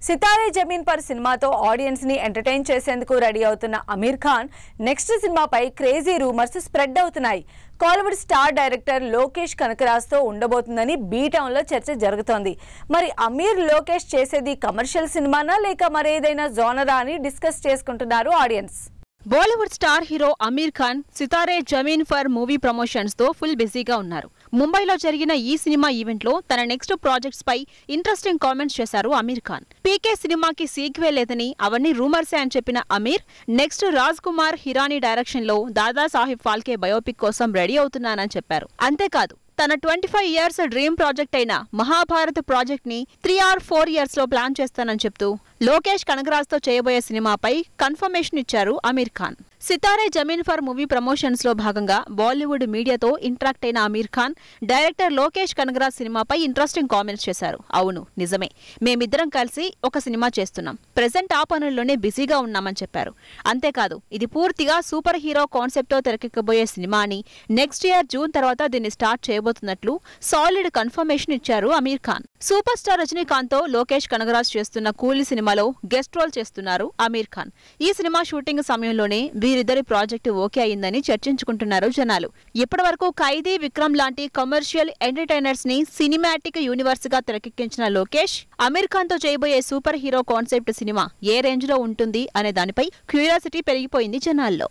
సితారే జమీన్ పర్ సినిమాతో ఆడియన్స్ ని ఎంటర్టైన్ చేసేందుకు రెడీ అవుతున్న అమీర్ ఖాన్ నెక్స్ట్ సినిమాపై క్రేజీ రూమర్స్ స్ప్రెడ్ అవుతున్నాయి. కాలీవుడ్ స్టార్ డైరెక్టర్ లోకేష్ కనకరాజ్తో ఉండబోతుందని బీ టౌన్ లో చర్చ జరుగుతోంది. మరి అమీర్ లోకేష్ చేసేది కమర్షియల్ సినిమానా లేక మరేదైనా జోనరా అని డిస్కస్ చేసుకుంటున్నారు audience. Bollywood star hero Aamir Khan Sitaare Zameen Par movie promotions తో ఫుల్ బిజీగా ఉన్నారు. ముంబైలో జరిగిన ఈ సినిమా ఈవెంట్ లో తన నెక్స్ట్ ప్రాజెక్ట్స్ పై ఇంట్రెస్టింగ్ కామెంట్స్ చేశారు అమీర్ ఖాన్. పీకే సినిమాకి సీక్వెల్ లేదని అవన్నీ రూమర్సే అని చెప్పిన అమీర్ నెక్స్ట్ రాజ్ కుమార్ హిరానీ డైరెక్షన్ లో దాదా సాహెబ్ ఫాల్కే బయోపిక్ కోసం రెడీ అవుతున్నానని చెప్పారు. అంతేకాదు తన 25 ఇయర్స్ డ్రీమ్ ప్రాజెక్ట్ అయిన మహాభారత్ ప్రాజెక్ట్ ని 3 or 4 ఇయర్స్ లో ప్లాన్ చేస్తానని చెప్తూ లోకేష్ కనగరాజ్ తో చేయబోయే సినిమాపై కన్ఫర్మేషన్ ఇచ్చారు అమీర్ ఖాన్. సితారే జమీన్ ఫర్ మూవీ ప్రమోషన్స్ లో భాగంగా బాలీవుడ్ మీడియాతో ఇంటరాక్ట్ అయిన అమీర్ ఖాన్ డైరెక్టర్ లోకేష్ కనగరాజ్ సినిమాపై ఇంట్రెస్టింగ్ కామెంట్స్ చేశారు. అవును నిజమే, మేమిద్దరం కలిసి ఒక సినిమా చేస్తున్నాం, ప్రెజెంట్ ఆ పనుల్లోనే బిజీగా ఉన్నామని చెప్పారు. అంతేకాదు ఇది పూర్తిగా సూపర్ హీరో కాన్సెప్ట్ తో తెరకెక్కబోయే సినిమా అని నెక్స్ట్ ఇయర్ జూన్ తర్వాత దీన్ని స్టార్ట్ చేయబోతున్నట్లు సాలిడ్ కన్ఫర్మేషన్ ఇచ్చారు అమీర్ ఖాన్. సూపర్ స్టార్ రజనీకాంత్ తో లోకేష్ కనగరాజ్ చేస్తున్న కూలీ సినిమాలో గెస్ట్ రోల్ చేస్తున్నారు అమీర్ ఖాన్. ఈ సినిమా షూటింగ్ సమయంలోనే వీరిద్దరి ప్రాజెక్టు ఓకే అయిందని చర్చించుకుంటున్నారు జనాలు. ఇప్పటి వరకు ఖైదీ, విక్రమ్ లాంటి కమర్షియల్ ఎంటర్టైనర్స్ ని సినిమాటిక్ యూనివర్స్ గా తెరకెక్కించిన లోకేష్ అమీర్ ఖాన్ తో చేయబోయే సూపర్ హీరో కాన్సెప్ట్ సినిమా ఏ రేంజ్ లో ఉంటుంది అనే దానిపై క్యూరియాసిటీ పెరిగిపోయింది జనాల్లో.